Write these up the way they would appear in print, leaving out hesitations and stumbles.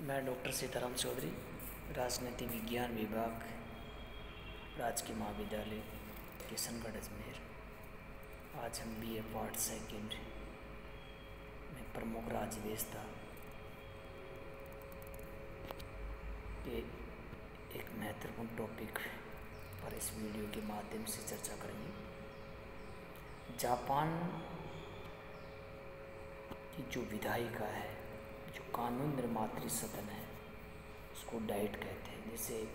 मैं डॉक्टर सीताराम चौधरी, राजनीति विज्ञान विभाग, राजकीय महाविद्यालय किशनगढ़ अजमेर। आज हम BA पार्ट सेकंड में प्रमुख राज्यव्यवस्था के एक महत्वपूर्ण टॉपिक पर इस वीडियो के माध्यम से चर्चा करेंगे। जापान की जो विधायिका है, जो कानून निर्मात्री सदन है, उसको डाइट कहते हैं। जैसे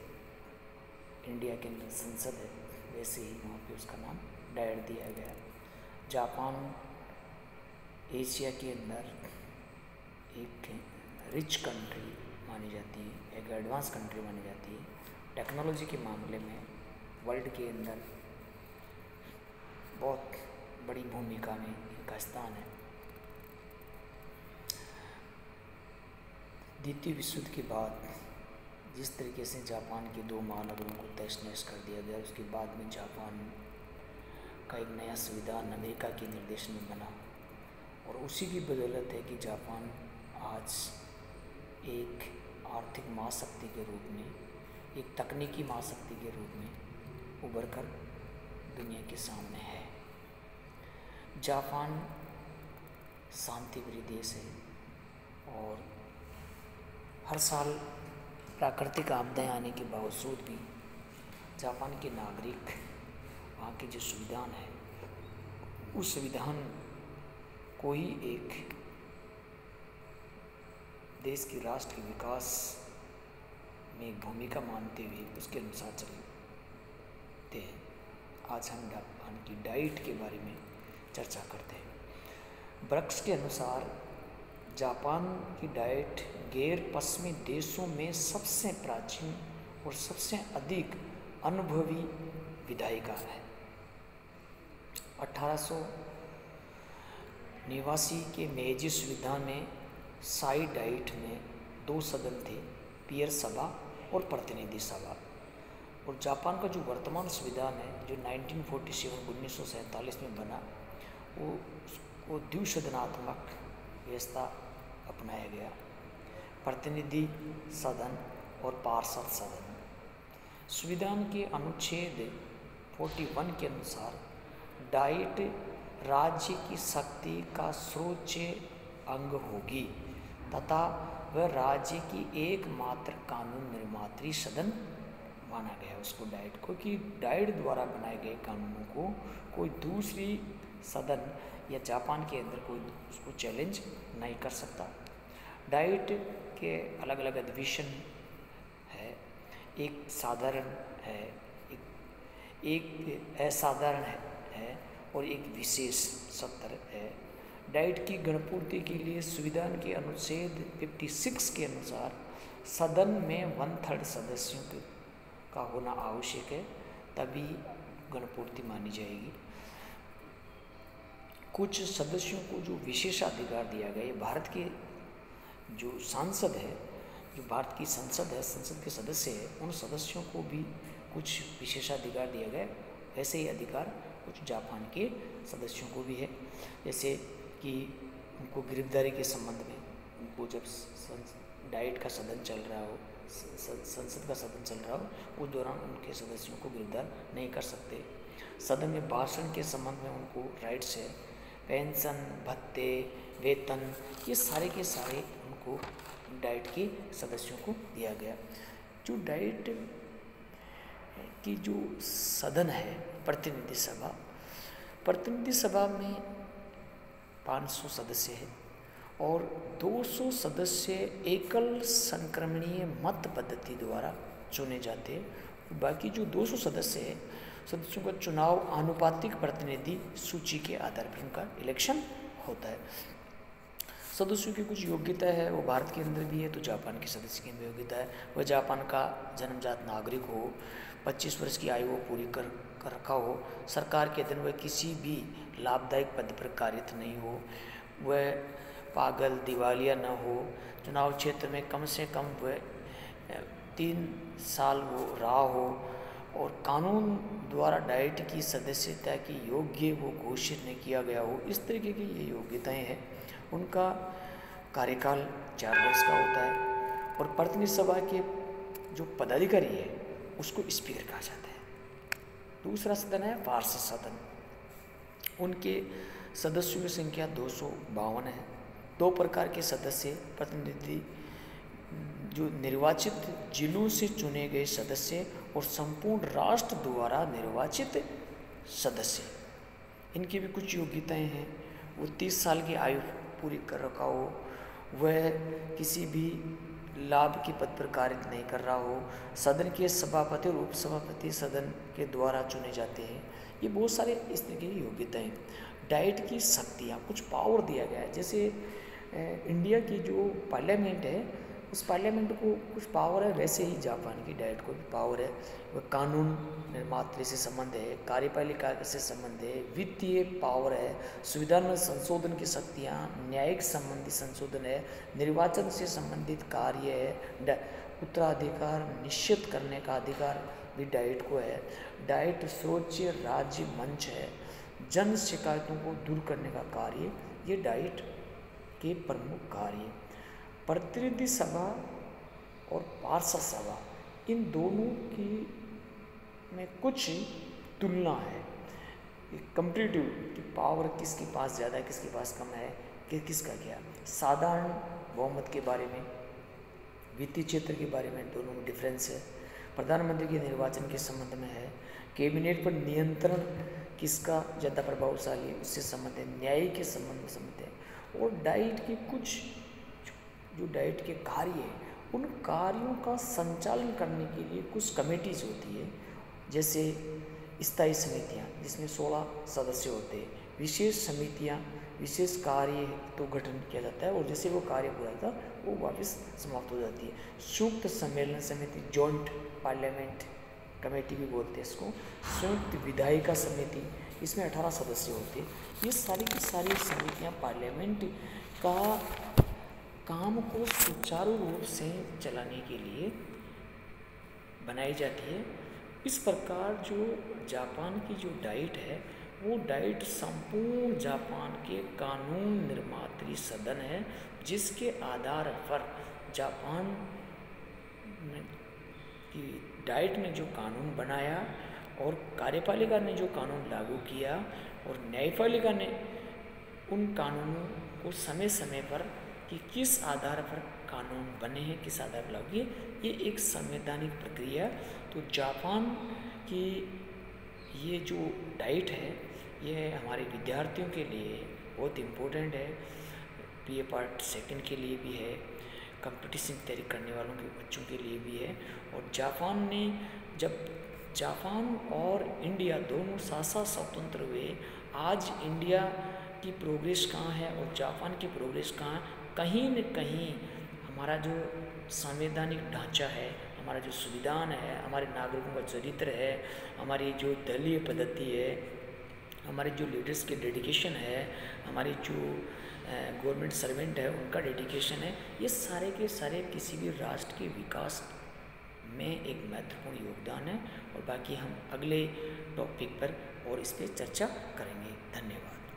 इंडिया के अंदर संसद है, वैसे ही वहाँ पे उसका नाम डाइट दिया गया। जापान एशिया के अंदर एक रिच कंट्री मानी जाती है, एक एडवांस कंट्री मानी जाती है। टेक्नोलॉजी के मामले में वर्ल्ड के अंदर बहुत बड़ी भूमिका में इनका स्थान है। द्वितीय विश्व युद्ध के बाद जिस तरीके से जापान के दो महानगरों को तहस नहस कर दिया गया, उसके बाद में जापान का एक नया संविधान अमेरिका के निर्देशन में बना, और उसी की बदौलत है कि जापान आज एक आर्थिक महाशक्ति के रूप में, एक तकनीकी महाशक्ति के रूप में उभर कर दुनिया के सामने है। जापान शांतिप्रिय देश है और हर साल प्राकृतिक आपदाएं आने के बावजूद भी जापान के नागरिक वहाँ के जो संविधान है, उस संविधान को ही एक देश के राष्ट्र के विकास में एक भूमिका मानते हुए उसके अनुसार चलते हैं। आज हम जापान की डाइट के बारे में चर्चा करते हैं। ब्रक्स के अनुसार जापान की डाइट गैर पश्चिमी देशों में सबसे प्राचीन और सबसे अधिक अनुभवी विधायिका है। 1889 के मेजी संविधान में साई डाइट में दो सदन थे, पीयर सभा और प्रतिनिधि सभा। और जापान का जो वर्तमान संविधान है, जो 1947 में बना, वो द्विसदनात्मक व्यवस्था अपनाया गया, प्रतिनिधि सदन और पार्षद सदन। संविधान के अनुच्छेद 41 के अनुसार डाइट राज्य की शक्ति का सर्वोच्च अंग होगी तथा वह राज्य की एकमात्र कानून निर्मात्री सदन माना गया उसको डाइट को, कि डाइट द्वारा बनाए गए कानूनों को कोई दूसरी सदन या जापान के अंदर कोई उसको चैलेंज नहीं कर सकता। डाइट के अलग अलग अधिवेशन है, एक साधारण है, एक असाधारण है और एक विशेष सत्र है। डाइट की गणपूर्ति के लिए संविधान के अनुच्छेद 56 के अनुसार सदन में 1/3 सदस्यों का होना आवश्यक है, तभी गणपूर्ति मानी जाएगी। कुछ सदस्यों को जो विशेषाधिकार दिया गया, भारत के जो सांसद है, जो भारत की संसद है, संसद के सदस्य है, उन सदस्यों को भी कुछ विशेषाधिकार दिया गया। ऐसे ही अधिकार कुछ जापान के सदस्यों को भी है, जैसे कि उनको गिरफ्तारी के संबंध में, उनको जब डाइट का सदन चल रहा हो, संसद का सदन चल रहा हो, उस दौरान उनके सदस्यों को गिरफ्तार नहीं कर सकते। सदन में भाषण के संबंध में उनको राइट्स है, पेंशन, भत्ते, वेतन, ये सारे के सारे उनको डाइट के सदस्यों को दिया गया। जो डाइट की जो सदन है, प्रतिनिधि सभा में 500 सदस्य है और 200 सदस्य एकल संक्रमणीय मत पद्धति द्वारा चुने जाते हैं। बाकी जो 200 सदस्य है, सदस्यों का चुनाव आनुपातिक प्रतिनिधि सूची के आधार पर उनका इलेक्शन होता है। सदस्यों की कुछ योग्यता है, वो भारत के अंदर भी है तो जापान के सदस्य की भी योग्यता है। वह जापान का जन्मजात नागरिक हो, 25 वर्ष की आयु वो पूरी कर रखा हो, सरकार के अधीन वह किसी भी लाभदायक पद पर कार्यरत नहीं हो, वह पागल दिवालिया न हो, चुनाव क्षेत्र में कम से कम वह 3 साल वो रहा हो, और कानून द्वारा डाइट की सदस्यता की योग्य वो घोषित नहीं किया गया हो। इस तरीके की ये योग्यताएं हैं। उनका कार्यकाल 4 वर्ष का होता है और प्रतिनिधि सभा के जो पदाधिकारी है उसको स्पीकर कहा जाता है। दूसरा सदन है पार्षद सदन। उनके सदस्यों की संख्या 252 है। दो प्रकार के सदस्य प्रतिनिधि, जो निर्वाचित जिलों से चुने गए सदस्य और संपूर्ण राष्ट्र द्वारा निर्वाचित सदस्य। इनकी भी कुछ योग्यताएं हैं। वो 30 साल की आयु पूरी कर रखा हो, वह किसी भी लाभ के पद पर कार्य नहीं कर रहा हो, सदन के सभापति और उपसभापति सदन के द्वारा चुने जाते हैं। ये बहुत सारे इस तरह की योग्यताएं। डाइट की शक्तियाँ, कुछ पावर दिया गया है। जैसे इंडिया की जो पार्लियामेंट है उस पार्लियामेंट को कुछ पावर है, वैसे ही जापान की डाइट को भी पावर है। वह कानून निर्माता से संबंध है, कार्यपालिका से संबंध है, वित्तीय पावर है, संविधान संशोधन की शक्तियाँ, न्यायिक संबंधी संशोधन है, निर्वाचन से संबंधित कार्य है, उत्तराधिकार निश्चित करने का अधिकार भी डाइट को है। डाइट सर्वोच्च राज्य मंच है, जन शिकायतों को दूर करने का कार्य, ये डाइट के प्रमुख कार्य। प्रतिनिधि सभा और पार्षद सभा, इन दोनों की में कुछ तुलना है, कंपेरेटिव कि पावर किसके पास ज़्यादा है, किसके पास कम है, कि किसका क्या। साधारण बहुमत के बारे में, वित्तीय क्षेत्र के बारे में दोनों में डिफरेंस है। प्रधानमंत्री के निर्वाचन के संबंध में है। कैबिनेट पर नियंत्रण किसका ज़्यादा प्रभावशाली है उससे संबंध है। न्याय के संबंध में संबंध है। और डाइट के कुछ जो डाइट के कार्य हैं, उन कार्यों का संचालन करने के लिए कुछ कमेटीज होती है, जैसे स्थायी समितियां जिसमें 16 सदस्य होते हैं, विशेष समितियां, विशेष कार्य तो गठन किया जाता है और जैसे वो कार्य पूरा होता है वो वापस समाप्त हो जाती है। संयुक्त सम्मेलन समिति, जॉइंट पार्लियामेंट कमेटी भी बोलते हैं इसको। संयुक्त विधायिका समिति, इसमें 18 सदस्य होते हैं। ये सारी की सारी समितियां पार्लियामेंट का काम को सुचारू रूप से चलाने के लिए बनाई जाती है। इस प्रकार जो जापान की जो डाइट है वो डाइट संपूर्ण जापान के कानून निर्मात्री सदन है, जिसके आधार पर जापान की डाइट ने जो कानून बनाया और कार्यपालिका ने जो कानून लागू किया और न्यायपालिका ने उन कानूनों को समय समय पर कि किस आधार पर कानून बने हैं, किस आधार पर लागू किए, ये एक संवैधानिक प्रक्रिया। तो जापान की ये जो डाइट है ये हमारे विद्यार्थियों के लिए बहुत इम्पोर्टेंट है। बीए पार्ट सेकंड के लिए भी है, कंपटीशन तैयारी करने वालों के बच्चों के लिए भी है। और जापान ने, जब जापान और इंडिया दोनों साथ साथ स्वतंत्र हुए, आज इंडिया की प्रोग्रेस कहाँ है और जापान की प्रोग्रेस कहाँ है, कहीं न कहीं हमारा जो संवैधानिक ढांचा है, हमारा जो संविधान है, हमारे नागरिकों का चरित्र है, हमारी जो दलीय पद्धति है, हमारे जो लीडर्स के डेडिकेशन है, हमारी जो गवर्नमेंट सर्वेंट है उनका डेडिकेशन है, ये सारे के सारे किसी भी राष्ट्र के विकास में एक महत्वपूर्ण योगदान है। और बाकी हम अगले टॉपिक पर और इस पर चर्चा करेंगे। धन्यवाद।